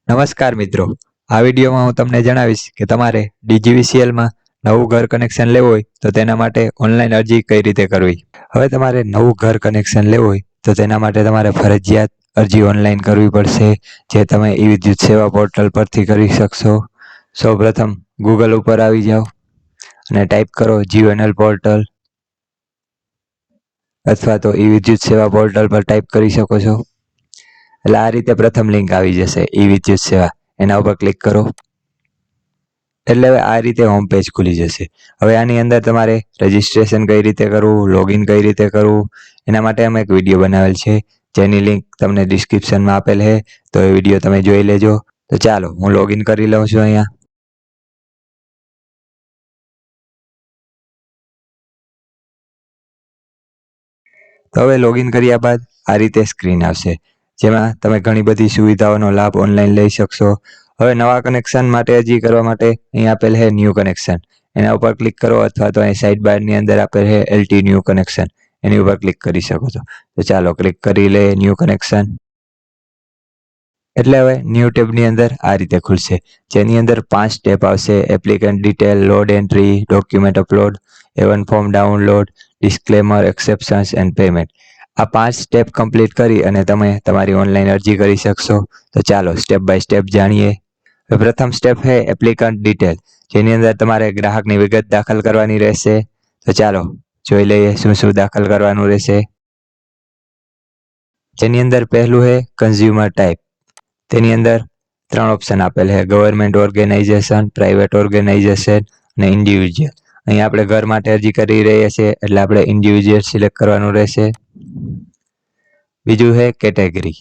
નમસ્કાર મિત્રો, આ વિડીયોમાં હું તમને જણાવીશ કે તમારે ડીજીવીસીએલમાં નવું ઘર કનેક્શન લેવું હોય તો તેના માટે ઓનલાઈન અરજી કઈ રીતે કરવી. હવે તમારે નવું ઘર કનેક્શન લેવું હોય તો તેના માટે તમારે ફરજિયાત અરજી ઓનલાઈન કરવી પડશે, જે તમે ઈ-વિદ્યુત સેવા પોર્ટલ પરથી કરી શકશો. સૌપ્રથમ ગૂગલ ઉપર આવી જાઓ અને ટાઈપ કરો જીઓએનએલ પોર્ટલ, અથવા તો ઈ-વિદ્યુત સેવા પોર્ટલ પર ટાઈપ કરી શકો છો. એટલે આ રીતે પ્રથમ લિંક આવી જશે ઈ-વિદ્યુત સેવા, એના ઉપર ક્લિક કરો એટલે હવે આ રીતે હોમ પેજ ખુલી જશે. હવે આની અંદર તમારે રજીસ્ટ્રેશન કઈ રીતે કરવું, લોગિન કઈ રીતે કરવું, એના માટે અમે એક વિડીયો બનાવેલ છે, જેની લિંક તમને ડિસ્ક્રિપ્શનમાં આપેલ છે, તો એ વિડીયો તમે જોઈ લેજો. તો ચાલો હું લોગિન કરી લઉં છું અહીંયા. તો હવે લોગિન કર્યા બાદ આ રીતે સ્ક્રીન આવશે, જેમાં તમે ઘણી બધી સુવિધાઓનો લાભ ઓનલાઈન લઈ શકશો. હવે નવા કનેક્શન માટે અરજી કરવા માટે અહીં આપેલ છે ન્યૂ કનેક્શન, એના ઉપર ક્લિક કરો, અથવા તો અહીં સાઇડ બારની અંદર આપેલ છે એલટી ન્યૂ કનેક્શન, એની ઉપર ક્લિક કરી શકો છો. તો ચાલો ક્લિક કરી લે ન્યૂ કનેક્શન. એટલે હવે ન્યૂ ટેબની અંદર આ રીતે ખુલશે, જેની અંદર 5 સ્ટેપ આવશે: applicant detail, load entry, document upload, A1 form download, disclaimer, exceptions and payment. આ 5 સ્ટેપ કમ્પ્લીટ કરી અને તમે તમારી ઓનલાઈન અરજી કરી શકશો. તો ચાલો સ્ટેપ બાય સ્ટેપ જાણીએ. પ્રથમ સ્ટેપ છે એપ્લિકન્ટ ડિટેલ, જેની અંદર તમારે ગ્રાહકની વિગત દાખલ કરવાની રહેશે. તો ચાલો જોઈ લઈએ શું શું દાખલ કરવાનું રહેશે. જેની અંદર પહેલું છે કન્ઝ્યુમર ટાઈપ. તેની અંદર 3 ઓપ્શન આપેલ છે: ગવર્મેન્ટ ઓર્ગેનાઇઝેશન, પ્રાઇવેટ ઓર્ગેનાઇઝેશન અને ઇન્ડિવિજ્યુઅલ. અહીં આપણે ઘર માટે અરજી કરી રહ્યા છીએ એટલે આપણે ઇન્ડિવિજ્યુઅલ સિલેક્ટ કરવાનું રહેશે. બીજું છે કેટેગરી,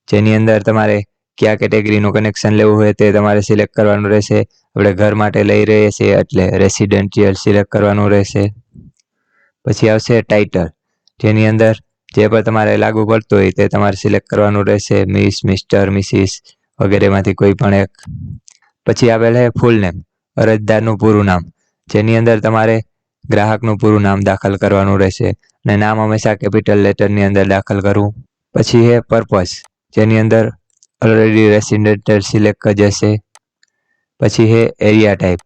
જેની અંદર તમારે કયા કેટેગરીનું કનેક્શન લેવું હોય તે તમારે સિલેક્ટ કરવાનું રહેશે. આપણે ઘર માટે લઈ રહ્યા છીએ એટલે રેસિડેન્શિયલ સિલેક્ટ કરવાનું રહેશે. પછી આવશે ટાઇટલ, જેની અંદર જે પણ તમારે લાગુ પડતું હોય તે તમારે સિલેક્ટ કરવાનું રહેશે: મિસ, મિસ્ટર, મિસિસ વગેરેમાંથી કોઈ પણ એક. પછી આપેલ છે ફૂલ નેમ, અરજદારનું પૂરું નામ, જેની અંદર તમારે ગ્રાહકનું પૂરું નામ દાખલ કરવાનું રહેશે અને નામ હંમેશા કેપિટલ લેટરની અંદર દાખલ કરવું. પછી છે પર્પસ, જેની અંદર ઓલરેડી રેસિડેન્શિયલ સિલેક્ટ કરી જશે. પછી છે એરિયા ટાઈપ,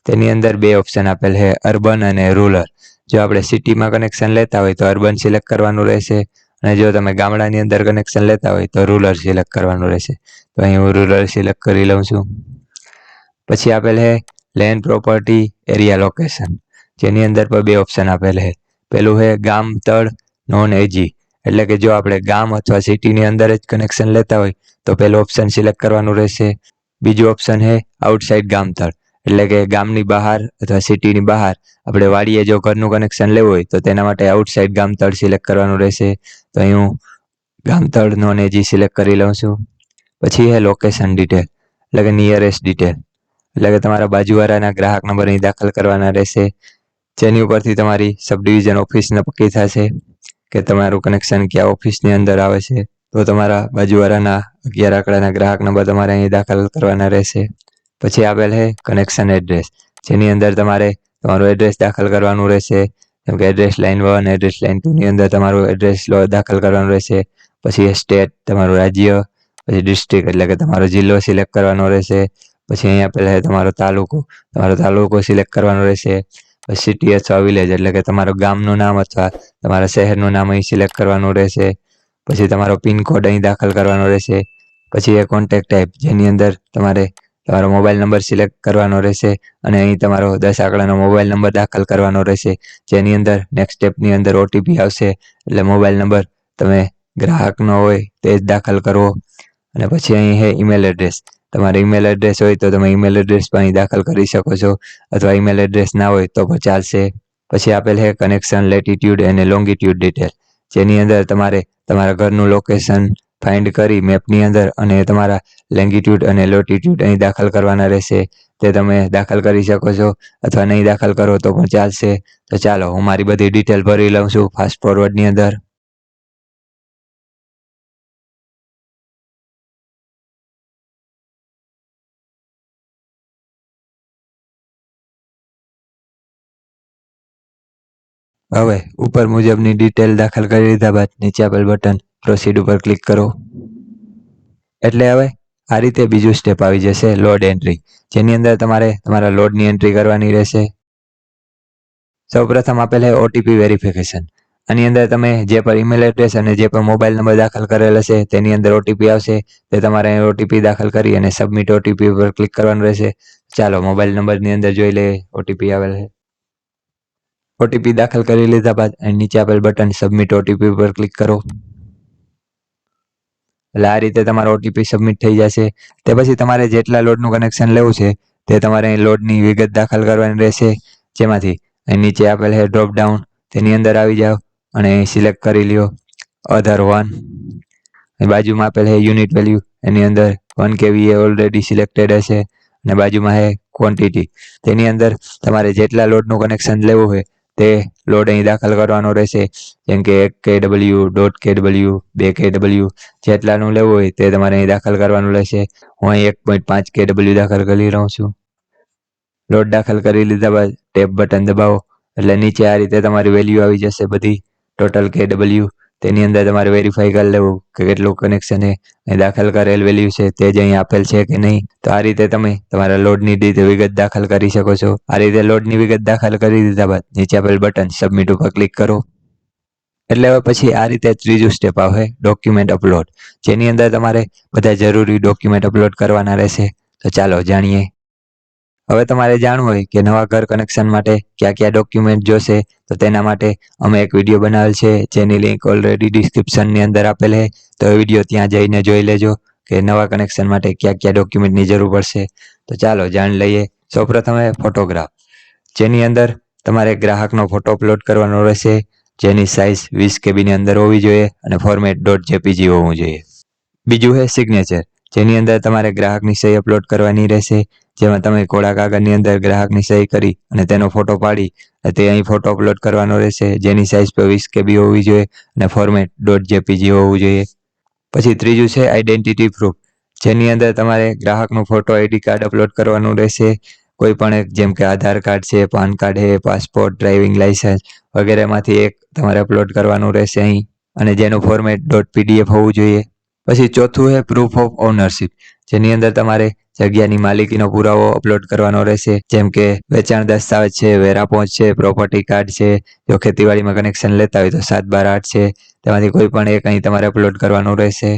તેની અંદર 2 ઓપ્શન આપેલ છે, અર્બન અને રૂરલ. જો આપણે સિટીમાં કનેક્શન લેતા હોય તો અર્બન સિલેક્ટ કરવાનું રહેશે, અને જો તમે ગામડાની અંદર કનેક્શન લેતા હોય તો રૂરલ સિલેક્ટ કરવાનું રહેશે. તો અહીં હું રૂરલ સિલેક્ટ કરી લઉં છું. પછી આપેલ છે લેન્ડ પ્રોપર્ટી એરિયા લોકેશન, જેની અંદર પણ 2 ઓપ્શન આપેલ છે. પેલું છે ગામ તળ નોન એજી, એટલે કે જો આપણે ગામ અથવા સિટીની અંદર જ કનેક્શન લેતા હોય તો પેલું ઓપ્શન સિલેક્ટ કરવાનું રહેશે. બીજું ઓપ્શન છે આઉટસાઇડ ગામતળ, એટલે કે ગામની બહાર અથવા સિટીની બહાર આપણે વાડીએ જો ઘરનું કનેક્શન લેવું હોય તો તેના માટે આઉટસાઇડ ગામતળ સિલેક્ટ કરવાનું રહેશે. તો અહીં હું ગામતળ નોન એજી સિલેક્ટ કરી લઉં છું. પછી છે લોકેશન ડિટેલ, એટલે કે નિયરેસ્ટ ડિટેલ, એટલે કે તમારા બાજુવાળાના ગ્રાહક નંબર અહીં દાખલ કરવાના રહેશે, જેની ઉપરથી તમારી સબ ડિવિઝન ઓફિસ નક્કી થશે કે તમારું કનેક્શન કયા ઓફિસની અંદર આવે છે. તો તમારા બાજુવાળાના 11 આંકડાના ગ્રાહક નંબર તમારે અહીં દાખલ કરવાના રહેશે. પછી આપેલ છે કનેક્શન એડ્રેસ, જેની અંદર તમારે તમારું એડ્રેસ દાખલ કરવાનું રહેશે, જેમ કે એડ્રેસ લાઇન 1, એડ્રેસ લાઇન 2 ની અંદર તમારું એડ્રેસ દાખલ કરવાનું રહેશે. પછી સ્ટેટ, તમારું રાજ્ય. પછી ડિસ્ટ્રિક્ટ, એટલે કે તમારો જિલ્લો સિલેક્ટ કરવાનો રહેશે. પછી અહીંયા આપેલ છે તમારો તાલુકો સિલેક્ટ કરવાનો રહેશે. પછી સિટી અથવા વિલેજ, એટલે કે તમારું ગામનું નામ અથવા તમારા શહેરનું નામ અહીં સિલેક્ટ કરવાનું રહેશે. પછી તમારો પિનકોડ અહીં દાખલ કરવાનો રહેશે. પછી એ કોન્ટેક્ટ ટાઈપ, જેની અંદર તમારે તમારો મોબાઈલ નંબર સિલેક્ટ કરવાનો રહેશે અને અહીં તમારો 10 આંકડાનો મોબાઈલ નંબર દાખલ કરવાનો રહેશે, જેની અંદર નેક્સ્ટ સ્ટેપની અંદર ઓટીપી આવશે, એટલે મોબાઈલ નંબર તમે ગ્રાહકનો હોય તે જ દાખલ કરવો. અને પછી અહીં છે ઈમેલ એડ્રેસ, તમારે ઈમેલ એડ્રેસ હોય તો તમે ઈમેલ એડ્રેસ પણ અહીં દાખલ કરી શકો છો, અથવા ઈમેલ એડ્રેસ ના હોય તો પણ ચાલશે. પછી આપેલ છે કનેક્શન લેટિટ્યુડ અને લોંગિટ્યુડ ડિટેલ, જેની અંદર તમારે તમારા ઘરનું લોકેશન ફાઇન્ડ કરી મેપની અંદર અને તમારા લેંગિટ્યુડ અને લોટિટ્યુડ અહીં દાખલ કરવાના રહેશે. તે તમે દાખલ કરી શકો છો, અથવા નહીં દાખલ કરો તો પણ ચાલશે. તો ચાલો હું મારી બધી ડિટેલ ભરી લઉં છું ફાસ્ટ ફોરવર્ડની અંદર. હવે ઉપર મુજબની ડિટેલ દાખલ કરી લીધા બાદ નીચે આપેલ બટન પ્રોસીડ ઉપર ક્લિક કરો. એટલે હવે આ રીતે બીજું સ્ટેપ આવી જશે લોડ એન્ટ્રી, જેની અંદર તમારે તમારા લોડની એન્ટ્રી કરવાની રહેશે. સૌપ્રથમ આપેલ છે ઓટીપી વેરિફિકેશન. આની અંદર તમે જે પણ ઈમેલ એડ્રેસ અને જે પણ મોબાઈલ નંબર દાખલ કરેલ હશે તેની અંદર ઓટીપી આવશે. તે તમારે ઓટીપી દાખલ કરી અને સબમિટ ઓટીપી ઉપર ક્લિક કરવાનું રહેશે. ચાલો મોબાઈલ નંબરની અંદર જોઈ લે ઓટીપી આવેલ છે. ઓટીપી દાખલ કરી લીધા બાદ નીચે આપેલ બટન સબમિટ ઓટીપી ઉપર ક્લિક કરો. એટલે આ રીતે તમારો ઓટીપી સબમિટ થઈ જશે. તે પછી તમારે જેટલા લોડનું કનેક્શન લેવું છે તે તમારે લોડની વિગત દાખલ કરવાની રહેશે. જેમાંથી નીચે આપેલ છે ડ્રોપ ડાઉન, તેની અંદર આવી જાઓ અને સિલેક્ટ કરી લ્યો અધર 1. બાજુમાં આપેલ છે યુનિટ વેલ્યુ, એની અંદર 1 kVA ઓલરેડી સિલેક્ટેડ હશે અને બાજુમાં છે ક્વોન્ટિટી. તેની અંદર તમારે જેટલા લોડનું કનેક્શન લેવું હોય તે લોડ અહીં દાખલ કરવાનો રહેશે. જેમ કે 1 kW, 1.5 kW, 2 kW, જેટલાનું લેવું હોય તે તમારે અહીં દાખલ કરવાનું રહેશે. હું અહીં 1.5 kW દાખલ કરી રહ્યો છું. લોડ દાખલ કરી લીધા બાદ ટેપ બટન દબાવો એટલે નીચે આ રીતે તમારી વેલ્યુ આવી જશે બધી ટોટલ kW. તેની અંદર તમારે વેરીફાઈ કરી લેવું કે કેટલું કનેક્શન એ દાખલ કરેલ વેલ્યુ છે તે જ અહીં આપેલ છે કે નહીં. તો આ રીતે તમે તમારા લોડની વિગત દાખલ કરી શકો છો. આ રીતે લોડની વિગત દાખલ કરી દીધા બાદ નીચે આપેલ બટન સબમિટ ઉપર ક્લિક કરો. એટલે હવે પછી આ રીતે ત્રીજું સ્ટેપ આવે ડોક્યુમેન્ટ અપલોડ, જેની અંદર તમારે બધા જરૂરી ડોક્યુમેન્ટ અપલોડ કરવાના રહેશે. તો ચાલો જાણીએ. હવે તમારે જાણવું હોય કે નવા ઘર કનેક્શન માટે કયા કયા ડોક્યુમેન્ટ જોશે, તો તેના માટે અમે એક વિડીયો બનાવેલ છે જેની લિંક ઓલરેડી ડિસ્ક્રિપ્શનની અંદર આપેલ છે. તો એ વિડીયો ત્યાં જઈને જોઈ લેજો કે નવા કનેક્શન માટે કયા કયા ડોક્યુમેન્ટની જરૂર પડશે. તો ચાલો જાણી લઈએ. સૌપ્રથમ ફોટોગ્રાફ, જેની અંદર તમારે ગ્રાહકનો ફોટો અપલોડ કરવાનો રહેશે, જેની સાઇઝ 20 KB ની અંદર હોવી જોઈએ અને ફોર્મેટ .jpg હોવું જોઈએ. બીજું છે સિગ્નેચર, જેની અંદર તમારે ગ્રાહકની સહી અપલોડ કરવાની રહેશે. જેમાં તમે કોરા કાગળની અંદર ગ્રાહકની સહી કરી અને તેનો ફોટો પાડી તે અહીં ફોટો અપલોડ કરવાનો રહેશે, જેની સાઇઝ 20 KB હોવી જોઈએ અને ફોર્મેટ .jpg હોવું જોઈએ. પછી ત્રીજું છે આઈડેન્ટિટી પ્રૂફ, જેની અંદર તમારે ગ્રાહકનો ફોટો આઈડી કાર્ડ અપલોડ કરવાનું રહેશે. કોઈ પણ એક, જેમ કે આધાર કાર્ડ છે, પાન કાર્ડ છે, પાસપોર્ટ, ડ્રાઇવિંગ લાયસન્સ વગેરેમાંથી એક તમારે અપલોડ કરવાનું રહેશે અહીં, અને જેનું ફોર્મેટ .pdf હોવું જોઈએ. પછી ચોથું છે પ્રૂફ ઓફ ઓનરશિપ, જેની અંદર તમારે જગ્યાની માલિકીનો પુરાવો અપલોડ કરવાનો રહેશે. જેમ કે વેચાણ દસ્તાવેજ છે, વેરા પહોંચ છે, પ્રોપર્ટી કાર્ડ છે. જો ખેતીવાડીમાં કનેક્શન લેતા હોય તો 7/8 છે. તેમાંથી કોઈ પણ એક અહીં તમારે અપલોડ કરવાનું રહેશે.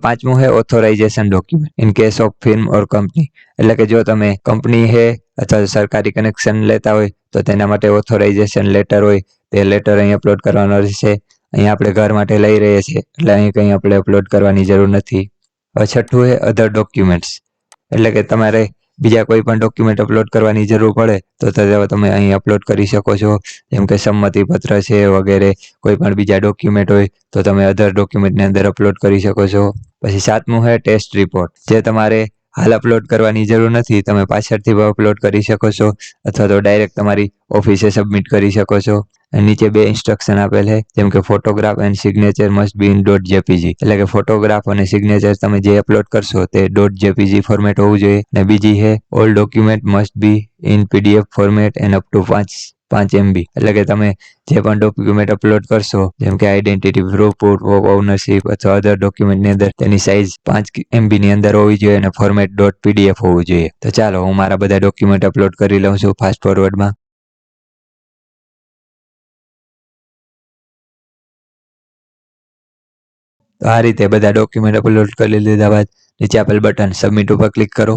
પાંચમું છે authorization document in case of firm or company, એટલે કે જો તમે કંપની છે અથવા સરકારી કનેક્શન લેતા હોય તો તેના માટે ઓથોરાઇઝેશન લેટર હોય તે લેટર અહીં અપલોડ કરવાનો રહેશે. અહીં આપણે ઘર માટે લઈ રહીએ છીએ એટલે અહીં કંઈ આપણે અપલોડ કરવાની જરૂર નથી. હવે છઠ્ઠું છે અધર ડોક્યુમેન્ટ્સ, એટલે કે તમારે બીજા કોઈ પણ ડોક્યુમેન્ટ અપલોડ કરવાની જરૂર પડે તો તમે અહીં અપલોડ કરી શકો છો. જેમ કે સંમતિ પત્ર છે વગેરે કોઈ પણ બીજા ડોક્યુમેન્ટ હોય તો તમે અધર ડોક્યુમેન્ટની અંદર અપલોડ કરી શકો છો. પછી સાતમું છે ટેસ્ટ રિપોર્ટ, જે તમારે હાલ અપલોડ કરવાની જરૂર નથી, તમે પાછળથી અપલોડ કરી શકો છો અથવા તો ડાયરેક્ટ તમારી ઓફિસે સબમિટ કરી શકો છો. નીચે 2 ઇન્સ્ટ્રક્શન આપેલ છે, જેમ કે photograph and signature must be in .jpg, એટલે કે ફોટોગ્રાફ અને સિગ્નેચર તમે જે અપલોડ કરશો તે .jpg ફોર્મેટ હોવું જોઈએ. અને બીજી છે all document must be in pdf format end up to 5 MB, એટલે કે તમે જે પણ ડોક્યુમેન્ટ અપલોડ કરશો, જેમ કે identity proof, proof of ownership અથવા અધર ડોક્યુમેન્ટની અંદર તેની સાઇઝ 5 MB ની અંદર હોવી જોઈએ અને ફોર્મેટ .pdf હોવું જોઈએ. તો ચાલો હું મારા બધા ડોક્યુમેન્ટ અપલોડ કરી લઉં છું ફાસ્ટ ફોરવર્ડમાં. તો આ રીતે બધા ડોક્યુમેન્ટ અપલોડ કરી લીધા બાદ નીચે આપેલ બટન સબમિટ ઉપર ક્લિક કરો.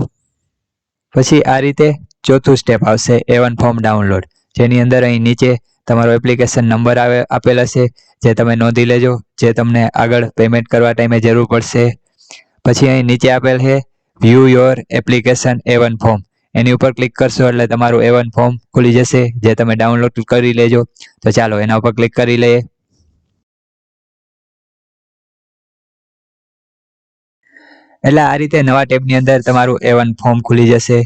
પછી આ રીતે ચોથું સ્ટેપ આવશે A1 ફોર્મ ડાઉનલોડ, જેની અંદર અહીં નીચે તમારો એપ્લિકેશન નંબર આપેલ હશે, જે તમે નોંધી લેજો, જે તમને આગળ પેમેન્ટ કરવા ટાઈમે જરૂર પડશે. પછી અહીં નીચે આપેલ છે view your application A1 form, એની ઉપર ક્લિક કરશો એટલે તમારું A1 ફોર્મ ખુલી જશે, જે તમે ડાઉનલોડ કરી લેજો. તો ચાલો એના ઉપર ક્લિક કરી લઈએ. એટલે આ રીતે નવા ટેબની અંદર તમારું A1 ફોર્મ ખુલી જશે,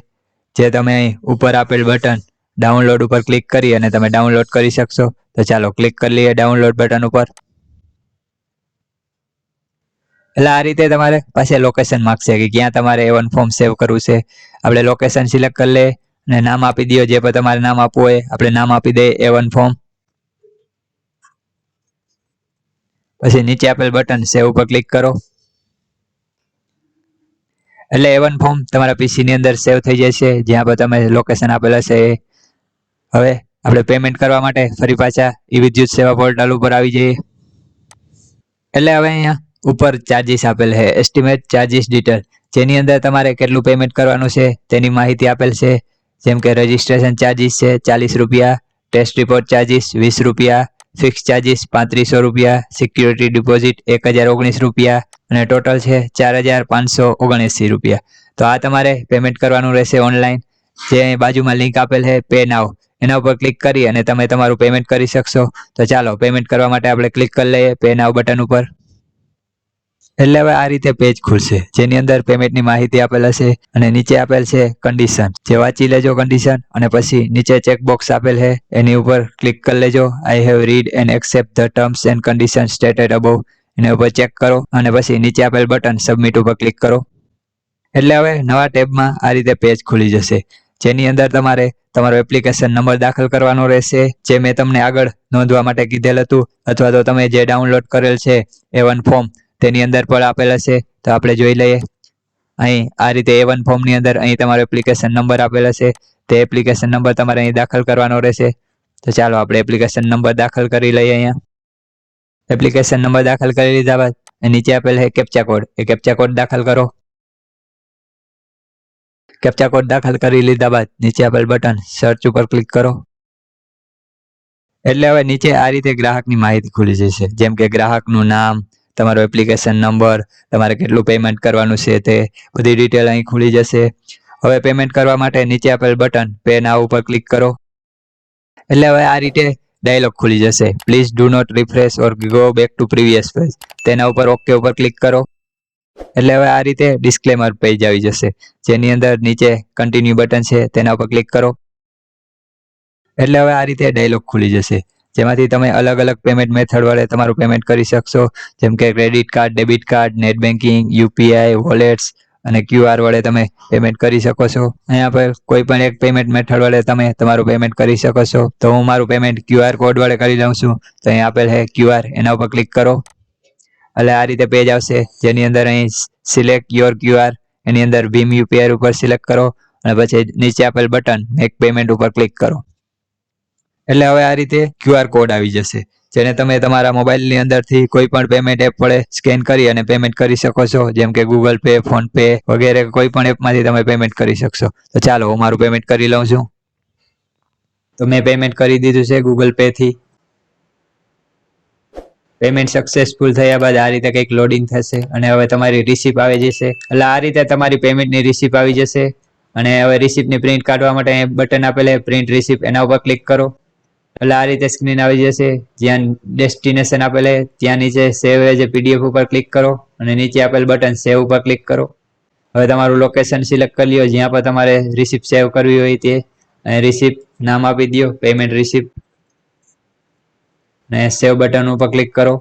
જે તમે અહીં ઉપર આપેલ બટન ડાઉનલોડ ઉપર ક્લિક કરી અને તમે ડાઉનલોડ કરી શકશો. તો ચાલો ક્લિક કરી લઈએ ડાઉનલોડ બટન ઉપર. એટલે આ રીતે તમારે પાસે લોકેશન માંગશે કે ક્યાં તમારે A1 ફોર્મ સેવ કરવું છે. આપણે લોકેશન સિલેક્ટ કરી લઈએ અને નામ આપી દો, જે પણ તમારે નામ આપવું હોય આપણે નામ આપી દઈએ A1 ફોર્મ. પછી નીચે આપેલ બટન સેવ ઉપર ક્લિક કરો. એટલે A1 ફોર્મ તમારા PC ની અંદર સેવ થઈ જશે, જ્યાં પર તમે લોકેશન આપેલ હશે. હવે આપણે પેમેન્ટ કરવા માટે ફરી પાછા વિદ્યુત સેવા પોર્ટલ ઉપર આવી જઈએ. એટલે હવે અહીંયા ઉપર ચાર્જીસ આપેલ છે, એસ્ટિમેટ ચાર્જીસ ડિટેલ, જેની અંદર તમારે કેટલું પેમેન્ટ કરવાનું છે તેની માહિતી આપેલ છે. જેમ કે રજિસ્ટ્રેશન ચાર્જીસ છે 40 રૂપિયા, ટેસ્ટ રિપોર્ટ ચાર્જીસ 20 રૂપિયા, ફિક્સ ચાર્જીસ 3500 રૂપિયા, સિક્યુરિટી ડિપોઝિટ 1019 રૂપિયા અને ટોટલ છે 4579 રૂપિયા. તો આ તમારે પેમેન્ટ કરવાનું રહેશે ઓનલાઈન. જે બાજુમાં લિંક આપેલ છે પે નાવ, એના ઉપર ક્લિક કરી અને તમે તમારું પેમેન્ટ કરી શકશો. તો ચાલો પેમેન્ટ કરવા માટે આપણે ક્લિક કરી લઈએ પે નાવ બટન ઉપર. એટલે હવે આ રીતે પેજ ખુલશે, જેની અંદર પેમેન્ટની માહિતી આપેલ હશે અને નીચે આપેલ છે કન્ડિશન, જે વાંચી લેજો કન્ડિશન. અને પછી નીચે ચેકબોક્સ આપેલ છે, એની ઉપર ક્લિક કરી લેજો. I have read and accept the terms and condition stated above, એના ઉપર ચેક કરો અને પછી નીચે આપેલ બટન સબમિટ ઉપર ક્લિક કરો. એટલે હવે નવા ટેબમાં આ રીતે પેજ ખુલી જશે, જેની અંદર તમારે તમારો એપ્લિકેશન નંબર દાખલ કરવાનો રહેશે, જે મેં તમને આગળ નોંધવા માટે કીધેલ હતું, અથવા તો તમે જે ડાઉનલોડ કરેલ છે A1 ફોર્મ તેની અંદર પણ આપેલ હશે. તો આપણે જોઈ લઈએ. અહીં આ રીતે A1 ફોર્મની અંદર અહીં તમારો એપ્લિકેશન નંબર આપેલ હશે, તે એપ્લિકેશન નંબર તમારે અહીં દાખલ કરવાનો રહેશે. તો ચાલો આપણે એપ્લિકેશન નંબર દાખલ કરી લઈએ. અહીંયા એપ્લિકેશન નંબર દાખલ કરી લીધા બાદ નીચે આપેલ છે કેપ્ચા કોડ, એ કેપ્ચા કોડ દાખલ કરો. કેપ્ચા કોડ દાખલ કરી લીધા બાદ નીચે આપેલ બટન સર્ચ ઉપર ક્લિક કરો. એટલે હવે નીચે આ રીતે ગ્રાહકની માહિતી ખુલી જશે, જેમ કે ગ્રાહકનું નામ, તમારો એપ્લિકેશન નંબર, તમારે કેટલું પેમેન્ટ કરવાનું છે તે બધી ડિટેલ અહીં ખુલી જશે. હવે પેમેન્ટ કરવા માટે નીચે આપેલ બટન પે નાવ ઉપર ક્લિક કરો. એટલે હવે આ રીતે ડાયલોગ ખુલી જશે, please do not refresh or go back to previous page. તેના ઉપર ઓકે ઉપર ક્લિક કરો. એટલે હવે આ રીતે ડિસ્ક્લેમર પેજ આવી જશે, જેની અંદર નીચે કન્ટિન્યુ બટન છે, તેના ઉપર ક્લિક કરો. એટલે હવે આ રીતે ડાયલોગ ખુલી જશે, જેમાંથી તમે અલગ અલગ પેમેન્ટ મેથડ વડે તમારું પેમેન્ટ કરી શકશો. જેમ કે credit card, debit card, net banking, UPI, wallets અને QR વડે તમે પેમેન્ટ કરી શકો છો. અહીંયા પર કોઈ પણ એક પેમેન્ટ મેથડ વડે તમે તમારું પેમેન્ટ કરી શકો છો. તો હું મારું પેમેન્ટ QR કોડ વડે કરી લઉં છું. તો અહીં આપેલ છે QR, એના ઉપર ક્લિક કરો. એટલે આ રીતે પેજ આવશે, જેની અંદર અહીં સિલેક્ટ યોર QR, એની અંદર ભીમ UPI ઉપર સિલેક્ટ કરો અને પછી નીચે આપેલ બટન મેક પેમેન્ટ ઉપર ક્લિક કરો. એટલે હવે આ રીતે QR કોડ આવી જશે, જેને તમે તમારા મોબાઈલની અંદરથી કોઈ પણ પેમેન્ટ એપ વડે સ્કેન કરી અને પેમેન્ટ કરી શકો છો. જેમ કે ગૂગલ પે, ફોન પે વગેરે કોઈ પણ એપમાંથી તમે પેમેન્ટ કરી શકશો. તો ચાલો હું મારું પેમેન્ટ કરી લઉં છું. તો મેં પેમેન્ટ કરી દીધું છે ગૂગલ પે થી. પેમેન્ટ સક્સેસફુલ થયા બાદ આ રીતે કંઈક લોડિંગ થશે અને હવે તમારી રિસિપ્ટ આવી જશે. એટલે આ રીતે તમારી પેમેન્ટની રિસિપ્ટ આવી જશે. અને હવે રિસિપ્ટની પ્રિન્ટ કાઢવા માટે બટન આપેલ પ્રિન્ટ રિસિપ્ટ, એના ઉપર ક્લિક કરો. એટલે આ રીતે સ્ક્રીન આવી જશે, જ્યાં ડેસ્ટિનેશન આપેલ ત્યાં નીચે સેવ એઝ PDF ઉપર ક્લિક કરો અને નીચે આપેલ બટન સેવ ઉપર ક્લિક કરો. હવે તમારું લોકેશન સિલેક્ટ કરી લો, જ્યાં પર તમારે રિસિપ્ટ સેવ કરવી હોય તે. અને રિસિપ્ટ નામ આપી દો પેમેન્ટ રિસિપ્ટ અને સેવ બટન ઉપર ક્લિક કરો.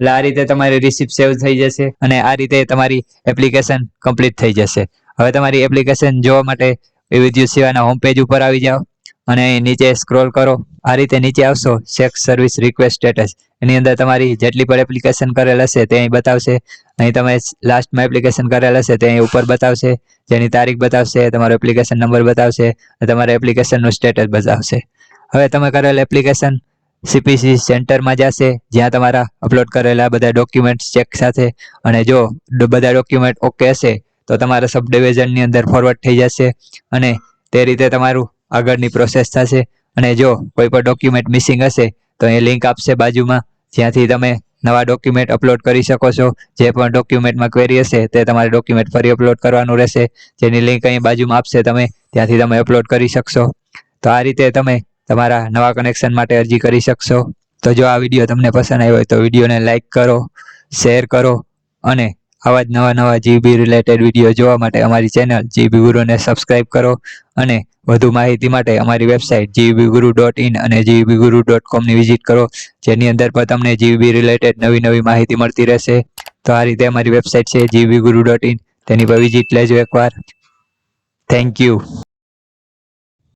એટલે આ રીતે તમારી રિસિપ્ટ સેવ થઈ જશે અને આ રીતે તમારી એપ્લિકેશન કમ્પ્લીટ થઈ જશે. હવે તમારી એપ્લિકેશન જોવા માટે વિદ્યુત સેવાના હોમ પેજ ઉપર આવી જાઓ અને નીચે સ્ક્રોલ કરો. આ રીતે નીચે આવશો, ચેક સર્વિસ રિક્વેસ્ટ સ્ટેટસ, એની અંદર તમારી જેટલી પણ એપ્લિકેશન કરેલ હશે તે અહીં બતાવશે. અહીં તમે લાસ્ટમાં એપ્લિકેશન કરેલ હશે તે અહીં ઉપર બતાવશે, જેની તારીખ બતાવશે, તમારો એપ્લિકેશન નંબર બતાવશે અને તમારા એપ્લિકેશનનું સ્ટેટસ બતાવશે. હવે તમે કરેલ એપ્લિકેશન CPC સેન્ટરમાં જશે, જ્યાં તમારા અપલોડ કરેલા બધા ડોક્યુમેન્ટ્સ ચેક સાથે, અને જો બધા ડોક્યુમેન્ટ ઓકે હશે તો તમારા સબ ડિવિઝનની અંદર ફોરવર્ડ થઈ જશે અને તે રીતે તમારું આગળની પ્રોસેસ થશે. અને જો કોઈ પણ ડોક્યુમેન્ટ મિસિંગ હશે તો એ લિંક આપશે બાજુમાં, જ્યાંથી તમે નવા ડોક્યુમેન્ટ અપલોડ કરી શકો છો. જે પણ ડોક્યુમેન્ટમાં ક્વેરી હશે તે તમારે ડોક્યુમેન્ટ ફરી અપલોડ કરવાનું રહેશે, જેની લિંક અહીં બાજુમાં આપશે, તમે ત્યાંથી તમે અપલોડ કરી શકશો. તો આ રીતે તમે તમારા નવા કનેક્શન માટે અરજી કરી શકશો. તો જો આ વિડીયો તમને પસંદ આવ્યો હોય તો વિડીયોને લાઈક કરો, શેર કરો અને આવા જ નવા GB રિલેટેડ વિડીયો જોવા માટે અમારી ચેનલ GB ગુરુને સબસ્ક્રાઈબ કરો. અને વધુ માહિતી માટે અમારી વેબસાઇટ gbguru.in અને gbguru.com ની વિઝિટ કરો, જેની અંદર પણ તમને GB રિલેટેડ નવી માહિતી મળતી રહેશે. તો આ રીતે અમારી વેબસાઇટ છે gbguru.in, તેની પર વિઝિટ લેજો એકવાર. Thank you.